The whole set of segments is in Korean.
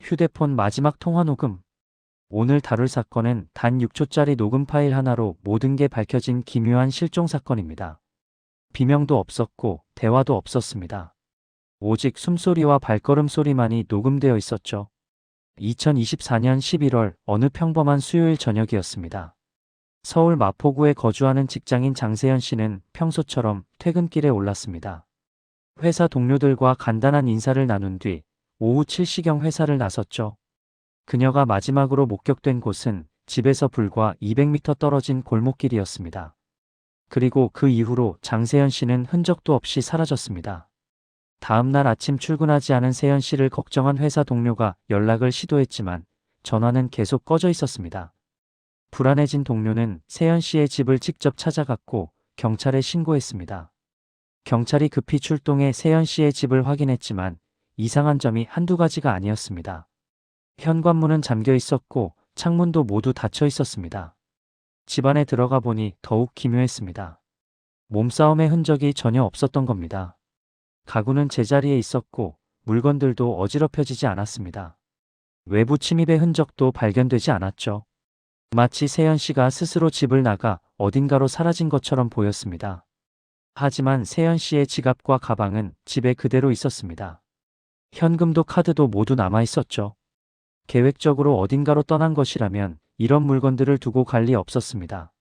휴대폰 마지막 통화 녹음. 오늘 다룰 사건은 단 6초짜리 녹음 파일 하나로 모든 게 밝혀진 기묘한 실종 사건입니다. 비명도 없었고 대화도 없었습니다. 오직 숨소리와 발걸음 소리만이 녹음되어 있었죠. 2024년 11월 어느 평범한 수요일 저녁이었습니다. 서울 마포구에 거주하는 직장인 장세현 씨는 평소처럼 퇴근길에 올랐습니다. 회사 동료들과 간단한 인사를 나눈 뒤 오후 7시경 회사를 나섰죠. 그녀가 마지막으로 목격된 곳은 집에서 불과 200m 떨어진 골목길이었습니다. 그리고 그 이후로 장세현 씨는 흔적도 없이 사라졌습니다. 다음 날 아침 출근하지 않은 세현 씨를 걱정한 회사 동료가 연락을 시도했지만 전화는 계속 꺼져 있었습니다. 불안해진 동료는 세현 씨의 집을 직접 찾아갔고 경찰에 신고했습니다. 경찰이 급히 출동해 세현 씨의 집을 확인했지만 이상한 점이 한두 가지가 아니었습니다. 현관문은 잠겨 있었고 창문도 모두 닫혀 있었습니다. 집 안에 들어가 보니 더욱 기묘했습니다. 몸싸움의 흔적이 전혀 없었던 겁니다. 가구는 제자리에 있었고 물건들도 어지럽혀지지 않았습니다. 외부 침입의 흔적도 발견되지 않았죠. 마치 세현 씨가 스스로 집을 나가 어딘가로 사라진 것처럼 보였습니다. 하지만 세현 씨의 지갑과 가방은 집에 그대로 있었습니다. 현금도 카드도 모두 남아 있었죠. 계획적으로 어딘가로 떠난 것이라면 이런 물건들을 두고 갈 리 없었습니다.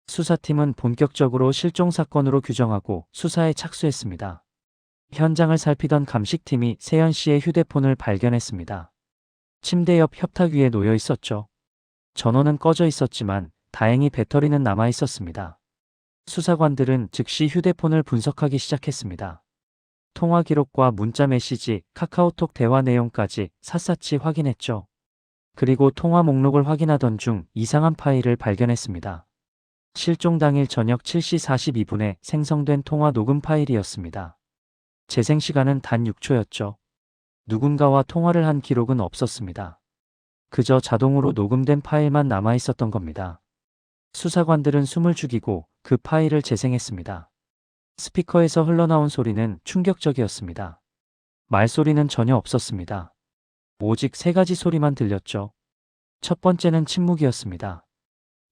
수사팀은 본격적으로 실종 사건으로 규정하고 수사에 착수했습니다. 현장을 살피던 감식팀이 세현 씨의 휴대폰을 발견했습니다. 침대 옆 협탁 위에 놓여 있었죠. 전원은 꺼져 있었지만 다행히 배터리는 남아 있었습니다. 수사관들은 즉시 휴대폰을 분석하기 시작했습니다. 통화 기록과 문자 메시지, 카카오톡 대화 내용까지 샅샅이 확인했죠. 그리고 통화 목록을 확인하던 중 이상한 파일을 발견했습니다. 실종 당일 저녁 7시 42분에 생성된 통화 녹음 파일이었습니다. 재생 시간은 단 6초였죠. 누군가와 통화를 한 기록은 없었습니다. 그저 자동으로 녹음된 파일만 남아 있었던 겁니다. 수사관들은 숨을 죽이고 그 파일을 재생했습니다. 스피커에서 흘러나온 소리는 충격적이었습니다. 말소리는 전혀 없었습니다. 오직 세 가지 소리만 들렸죠. 첫 번째는 침묵이었습니다.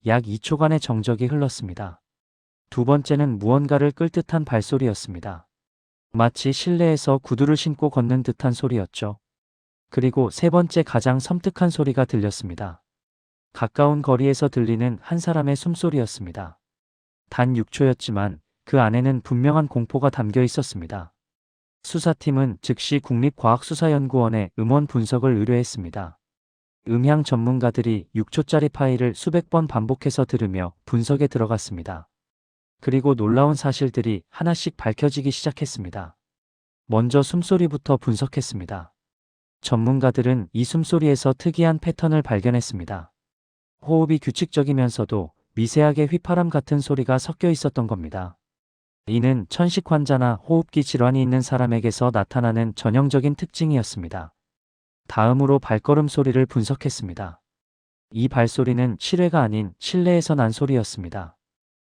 약 2초간의 정적이 흘렀습니다. 두 번째는 무언가를 끌 듯한 발소리였습니다. 마치 실내에서 구두를 신고 걷는 듯한 소리였죠. 그리고 세 번째 가장 섬뜩한 소리가 들렸습니다. 가까운 거리에서 들리는 한 사람의 숨소리였습니다. 단 6초였지만 그 안에는 분명한 공포가 담겨 있었습니다. 수사팀은 즉시 국립과학수사연구원에 음원 분석을 의뢰했습니다. 음향 전문가들이 6초짜리 파일을 수백 번 반복해서 들으며 분석에 들어갔습니다. 그리고 놀라운 사실들이 하나씩 밝혀지기 시작했습니다. 먼저 숨소리부터 분석했습니다. 전문가들은 이 숨소리에서 특이한 패턴을 발견했습니다. 호흡이 규칙적이면서도 미세하게 휘파람 같은 소리가 섞여 있었던 겁니다. 이는 천식 환자나 호흡기 질환이 있는 사람에게서 나타나는 전형적인 특징이었습니다. 다음으로 발걸음 소리를 분석했습니다. 이 발소리는 실외가 아닌 실내에서 난 소리였습니다.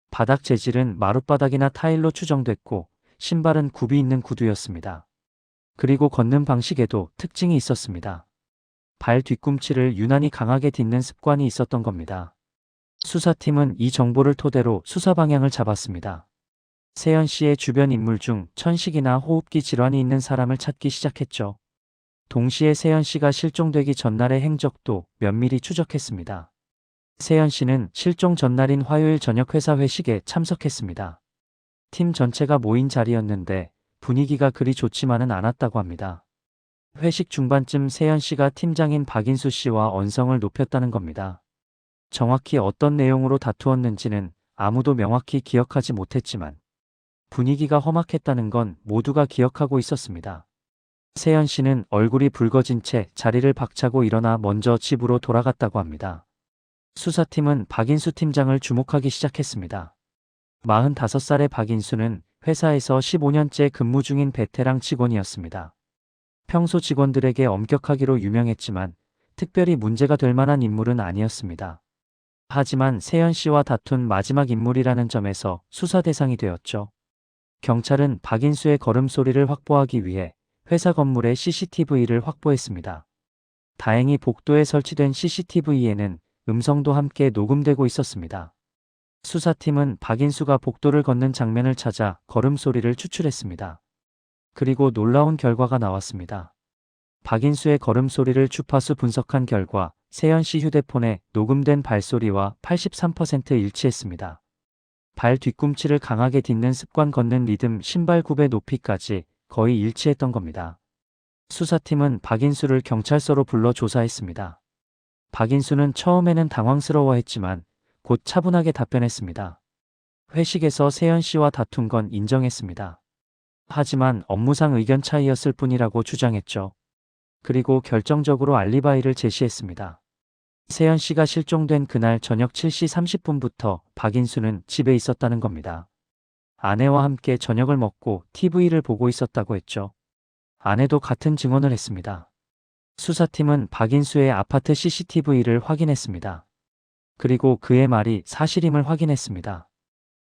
바닥 재질은 마룻바닥이나 타일로 추정됐고 신발은 굽이 있는 구두였습니다. 그리고 걷는 방식에도 특징이 있었습니다. 발 뒤꿈치를 유난히 강하게 딛는 습관이 있었던 겁니다. 수사팀은 이 정보를 토대로 수사 방향을 잡았습니다. 세현 씨의 주변 인물 중 천식이나 호흡기 질환이 있는 사람을 찾기 시작했죠. 동시에 세현 씨가 실종되기 전날의 행적도 면밀히 추적했습니다. 세현 씨는 실종 전날인 화요일 저녁 회사 회식에 참석했습니다. 팀 전체가 모인 자리였는데 분위기가 그리 좋지만은 않았다고 합니다. 회식 중반쯤 세현 씨가 팀장인 박인수 씨와 언성을 높였다는 겁니다. 정확히 어떤 내용으로 다투었는지는 아무도 명확히 기억하지 못했지만 분위기가 험악했다는 건 모두가 기억하고 있었습니다. 세현 씨는 얼굴이 붉어진 채 자리를 박차고 일어나 먼저 집으로 돌아갔다고 합니다. 수사팀은 박인수 팀장을 주목하기 시작했습니다. 45살의 박인수는 회사에서 15년째 근무 중인 베테랑 직원이었습니다. 평소 직원들에게 엄격하기로 유명했지만 특별히 문제가 될 만한 인물은 아니었습니다. 하지만 세현 씨와 다툰 마지막 인물이라는 점에서 수사 대상이 되었죠. 경찰은 박인수의 걸음소리를 확보하기 위해 회사 건물의 CCTV를 확보했습니다. 다행히 복도에 설치된 CCTV에는 음성도 함께 녹음되고 있었습니다. 수사팀은 박인수가 복도를 걷는 장면을 찾아 걸음소리를 추출했습니다. 그리고 놀라운 결과가 나왔습니다. 박인수의 걸음소리를 주파수 분석한 결과 세연 씨 휴대폰에 녹음된 발소리와 83% 일치했습니다. 발 뒤꿈치를 강하게 딛는 습관, 걷는 리듬, 신발 굽의 높이까지 거의 일치했던 겁니다. 수사팀은 박인수를 경찰서로 불러 조사했습니다. 박인수는 처음에는 당황스러워했지만 곧 차분하게 답변했습니다. 회식에서 세연 씨와 다툰 건 인정했습니다. 하지만 업무상 의견 차이였을 뿐이라고 주장했죠. 그리고 결정적으로 알리바이를 제시했습니다. 세연 씨가 실종된 그날 저녁 7시 30분부터 박인수는 집에 있었다는 겁니다. 아내와 함께 저녁을 먹고 TV를 보고 있었다고 했죠. 아내도 같은 증언을 했습니다. 수사팀은 박인수의 아파트 CCTV를 확인했습니다. 그리고 그의 말이 사실임을 확인했습니다.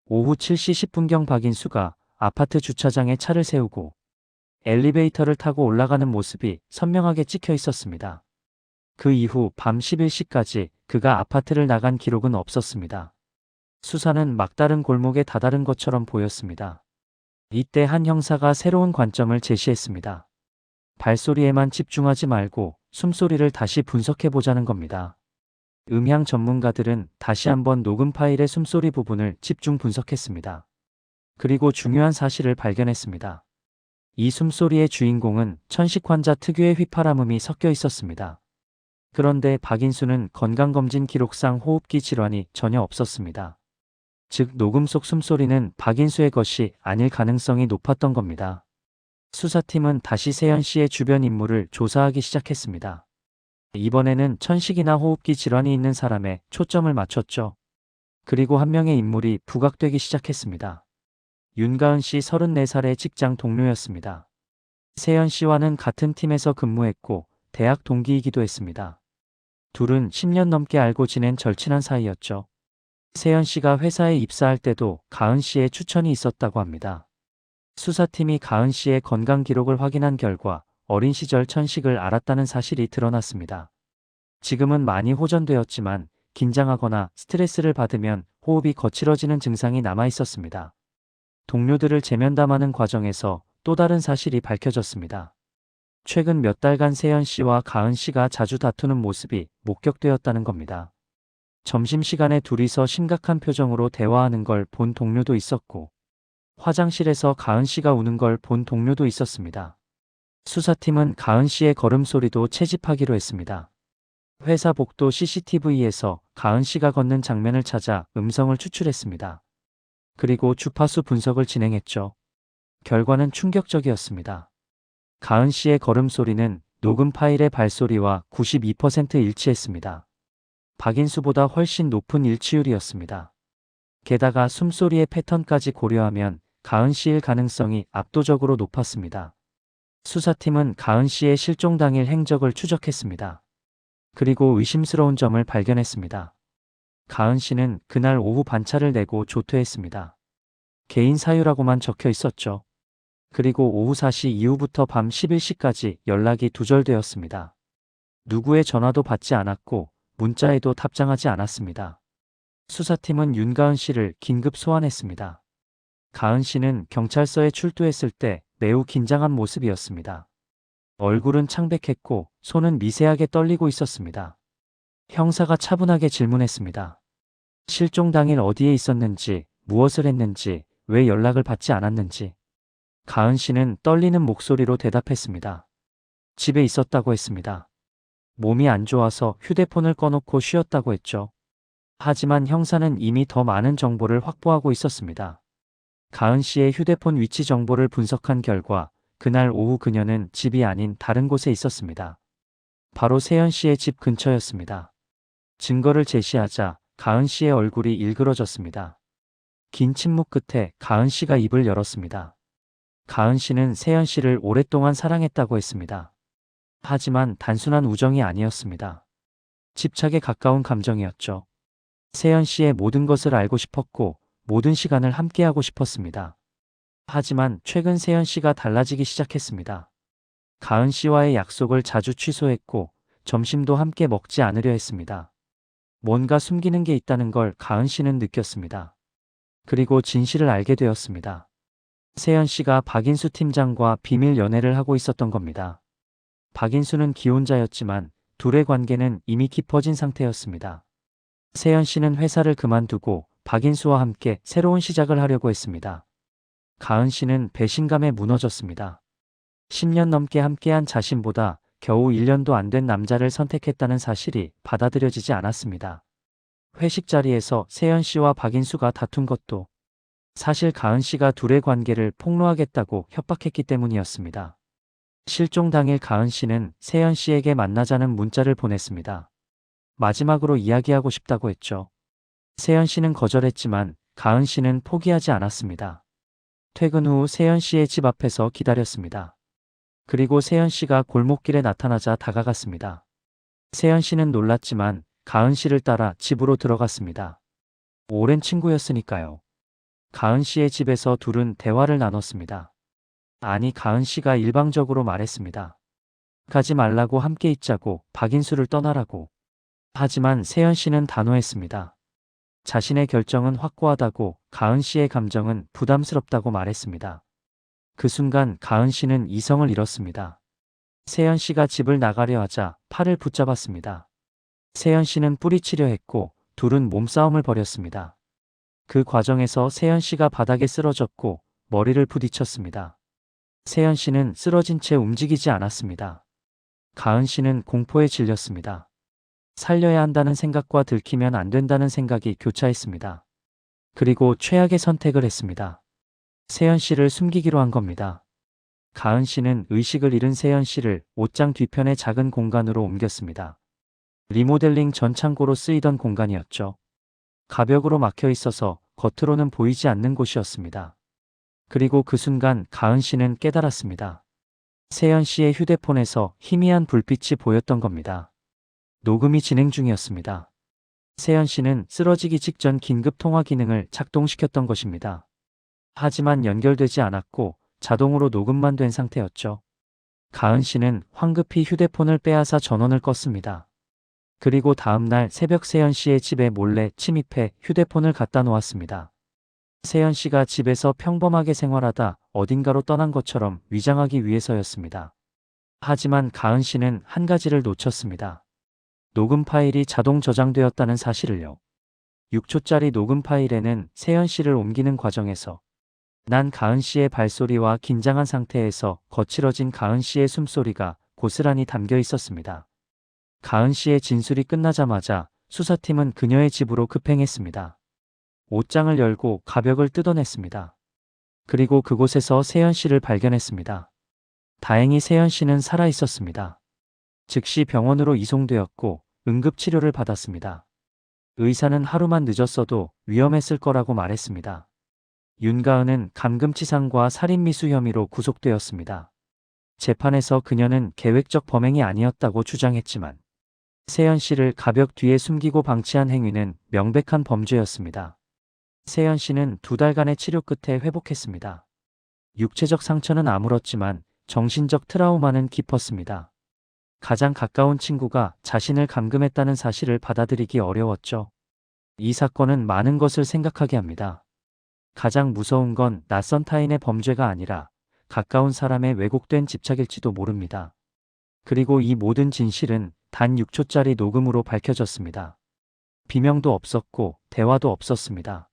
오후 7시 10분경 박인수가 아파트 주차장에 차를 세우고 엘리베이터를 타고 올라가는 모습이 선명하게 찍혀 있었습니다. 그 이후 밤 11시까지 그가 아파트를 나간 기록은 없었습니다. 수사는 막다른 골목에 다다른 것처럼 보였습니다. 이때 한 형사가 새로운 관점을 제시했습니다. 발소리에만 집중하지 말고 숨소리를 다시 분석해보자는 겁니다. 음향 전문가들은 다시 한번 녹음 파일의 숨소리 부분을 집중 분석했습니다. 그리고 중요한 사실을 발견했습니다. 이 숨소리의 주인공은 천식 환자 특유의 휘파람음이 섞여 있었습니다. 그런데 박인수는 건강검진 기록상 호흡기 질환이 전혀 없었습니다. 즉 녹음 속 숨소리는 박인수의 것이 아닐 가능성이 높았던 겁니다. 수사팀은 다시 세연 씨의 주변 인물을 조사하기 시작했습니다. 이번에는 천식이나 호흡기 질환이 있는 사람에 초점을 맞췄죠. 그리고 한 명의 인물이 부각되기 시작했습니다. 윤가은 씨 34살의 직장 동료였습니다. 세연 씨와는 같은 팀에서 근무했고 대학 동기이기도 했습니다. 둘은 10년 넘게 알고 지낸 절친한 사이였죠. 세연 씨가 회사에 입사할 때도 가은 씨의 추천이 있었다고 합니다. 수사팀이 가은 씨의 건강 기록을 확인한 결과 어린 시절 천식을 알았다는 사실이 드러났습니다. 지금은 많이 호전되었지만 긴장하거나 스트레스를 받으면 호흡이 거칠어지는 증상이 남아 있었습니다. 동료들을 제면담하는 과정에서 또 다른 사실이 밝혀졌습니다. 최근 몇 달간 세연 씨와 가은 씨가 자주 다투는 모습이 목격되었다는 겁니다. 점심시간에 둘이서 심각한 표정으로 대화하는 걸 본 동료도 있었고, 화장실에서 가은 씨가 우는 걸 본 동료도 있었습니다. 수사팀은 가은 씨의 걸음소리도 채집하기로 했습니다. 회사 복도 CCTV에서 가은 씨가 걷는 장면을 찾아 음성을 추출했습니다. 그리고 주파수 분석을 진행했죠. 결과는 충격적이었습니다. 가은 씨의 걸음소리는 녹음 파일의 발소리와 92% 일치했습니다. 박인수보다 훨씬 높은 일치율이었습니다. 게다가 숨소리의 패턴까지 고려하면 가은 씨일 가능성이 압도적으로 높았습니다. 수사팀은 가은 씨의 실종 당일 행적을 추적했습니다. 그리고 의심스러운 점을 발견했습니다. 가은 씨는 그날 오후 반차를 내고 조퇴했습니다. 개인 사유라고만 적혀 있었죠. 그리고 오후 4시 이후부터 밤 11시까지 연락이 두절되었습니다. 누구의 전화도 받지 않았고 문자에도 답장하지 않았습니다. 수사팀은 윤가은 씨를 긴급 소환했습니다. 가은 씨는 경찰서에 출두했을 때 매우 긴장한 모습이었습니다. 얼굴은 창백했고 손은 미세하게 떨리고 있었습니다. 형사가 차분하게 질문했습니다. 실종 당일 어디에 있었는지, 무엇을 했는지, 왜 연락을 받지 않았는지. 가은 씨는 떨리는 목소리로 대답했습니다. 집에 있었다고 했습니다. 몸이 안 좋아서 휴대폰을 꺼놓고 쉬었다고 했죠. 하지만 형사는 이미 더 많은 정보를 확보하고 있었습니다. 가은 씨의 휴대폰 위치 정보를 분석한 결과 그날 오후 그녀는 집이 아닌 다른 곳에 있었습니다. 바로 세연 씨의 집 근처였습니다. 증거를 제시하자 가은 씨의 얼굴이 일그러졌습니다. 긴 침묵 끝에 가은 씨가 입을 열었습니다. 가은 씨는 세연 씨를 오랫동안 사랑했다고 했습니다. 하지만 단순한 우정이 아니었습니다. 집착에 가까운 감정이었죠. 세연 씨의 모든 것을 알고 싶었고 모든 시간을 함께하고 싶었습니다. 하지만 최근 세연 씨가 달라지기 시작했습니다. 가은 씨와의 약속을 자주 취소했고 점심도 함께 먹지 않으려 했습니다. 뭔가 숨기는 게 있다는 걸 가은 씨는 느꼈습니다. 그리고 진실을 알게 되었습니다. 세연 씨가 박인수 팀장과 비밀 연애를 하고 있었던 겁니다. 박인수는 기혼자였지만 둘의 관계는 이미 깊어진 상태였습니다. 세연 씨는 회사를 그만두고 박인수와 함께 새로운 시작을 하려고 했습니다. 가은 씨는 배신감에 무너졌습니다. 10년 넘게 함께한 자신보다 겨우 1년도 안 된 남자를 선택했다는 사실이 받아들여지지 않았습니다. 회식 자리에서 세연 씨와 박인수가 다툰 것도 사실 가은 씨가 둘의 관계를 폭로하겠다고 협박했기 때문이었습니다. 실종 당일 가은 씨는 세연 씨에게 만나자는 문자를 보냈습니다. 마지막으로 이야기하고 싶다고 했죠. 세연 씨는 거절했지만 가은 씨는 포기하지 않았습니다. 퇴근 후 세연 씨의 집 앞에서 기다렸습니다. 그리고 세연 씨가 골목길에 나타나자 다가갔습니다. 세연 씨는 놀랐지만 가은 씨를 따라 집으로 들어갔습니다. 오랜 친구였으니까요. 가은 씨의 집에서 둘은 대화를 나눴습니다. 아니, 가은 씨가 일방적으로 말했습니다. 가지 말라고, 함께 있자고, 박인수를 떠나라고. 하지만 세연 씨는 단호했습니다. 자신의 결정은 확고하다고, 가은 씨의 감정은 부담스럽다고 말했습니다. 그 순간 가은 씨는 이성을 잃었습니다. 세연 씨가 집을 나가려 하자 팔을 붙잡았습니다. 세연 씨는 뿌리치려 했고 둘은 몸싸움을 벌였습니다. 그 과정에서 세연 씨가 바닥에 쓰러졌고 머리를 부딪혔습니다. 세연 씨는 쓰러진 채 움직이지 않았습니다. 가은 씨는 공포에 질렸습니다. 살려야 한다는 생각과 들키면 안 된다는 생각이 교차했습니다. 그리고 최악의 선택을 했습니다. 세연 씨를 숨기기로 한 겁니다. 가은 씨는 의식을 잃은 세연 씨를 옷장 뒤편의 작은 공간으로 옮겼습니다. 리모델링 전 창고로 쓰이던 공간이었죠. 가벽으로 막혀 있어서 겉으로는 보이지 않는 곳이었습니다. 그리고 그 순간 가은 씨는 깨달았습니다. 세연 씨의 휴대폰에서 희미한 불빛이 보였던 겁니다. 녹음이 진행 중이었습니다. 세연 씨는 쓰러지기 직전 긴급 통화 기능을 작동시켰던 것입니다. 하지만 연결되지 않았고 자동으로 녹음만 된 상태였죠. 가은 씨는 황급히 휴대폰을 빼앗아 전원을 껐습니다. 그리고 다음 날 새벽 세연 씨의 집에 몰래 침입해 휴대폰을 갖다 놓았습니다. 세연 씨가 집에서 평범하게 생활하다 어딘가로 떠난 것처럼 위장하기 위해서였습니다. 하지만 가은 씨는 한 가지를 놓쳤습니다. 녹음 파일이 자동 저장되었다는 사실을요. 6초짜리 녹음 파일에는 세연 씨를 옮기는 과정에서 난 가은 씨의 발소리와 긴장한 상태에서 거칠어진 가은 씨의 숨소리가 고스란히 담겨 있었습니다. 가은 씨의 진술이 끝나자마자 수사팀은 그녀의 집으로 급행했습니다. 옷장을 열고 가벽을 뜯어냈습니다. 그리고 그곳에서 세연 씨를 발견했습니다. 다행히 세연 씨는 살아 있었습니다. 즉시 병원으로 이송되었고 응급치료를 받았습니다. 의사는 하루만 늦었어도 위험했을 거라고 말했습니다. 윤가은은 감금치상과 살인미수 혐의로 구속되었습니다. 재판에서 그녀는 계획적 범행이 아니었다고 주장했지만 세연 씨를 가벽 뒤에 숨기고 방치한 행위는 명백한 범죄였습니다. 세연 씨는 2달간의 치료 끝에 회복했습니다. 육체적 상처는 아물었지만 정신적 트라우마는 깊었습니다. 가장 가까운 친구가 자신을 감금했다는 사실을 받아들이기 어려웠죠. 이 사건은 많은 것을 생각하게 합니다. 가장 무서운 건 낯선 타인의 범죄가 아니라 가까운 사람의 왜곡된 집착일지도 모릅니다. 그리고 이 모든 진실은 단 6초짜리 녹음으로 밝혀졌습니다. 비명도 없었고 대화도 없었습니다.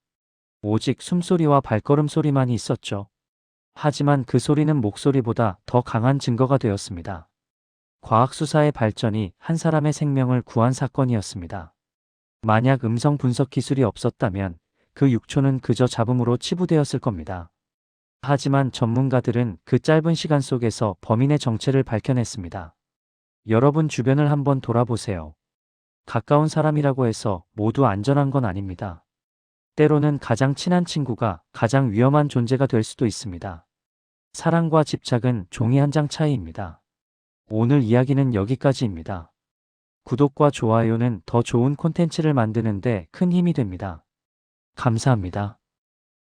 오직 숨소리와 발걸음 소리만이 있었죠. 하지만 그 소리는 목소리보다 더 강한 증거가 되었습니다. 과학수사의 발전이 한 사람의 생명을 구한 사건이었습니다. 만약 음성 분석 기술이 없었다면 그 6초는 그저 잡음으로 치부되었을 겁니다. 하지만 전문가들은 그 짧은 시간 속에서 범인의 정체를 밝혀냈습니다. 여러분 주변을 한번 돌아보세요. 가까운 사람이라고 해서 모두 안전한 건 아닙니다. 때로는 가장 친한 친구가 가장 위험한 존재가 될 수도 있습니다. 사랑과 집착은 종이 한 장 차이입니다. 오늘 이야기는 여기까지입니다. 구독과 좋아요는 더 좋은 콘텐츠를 만드는 데 큰 힘이 됩니다. 감사합니다.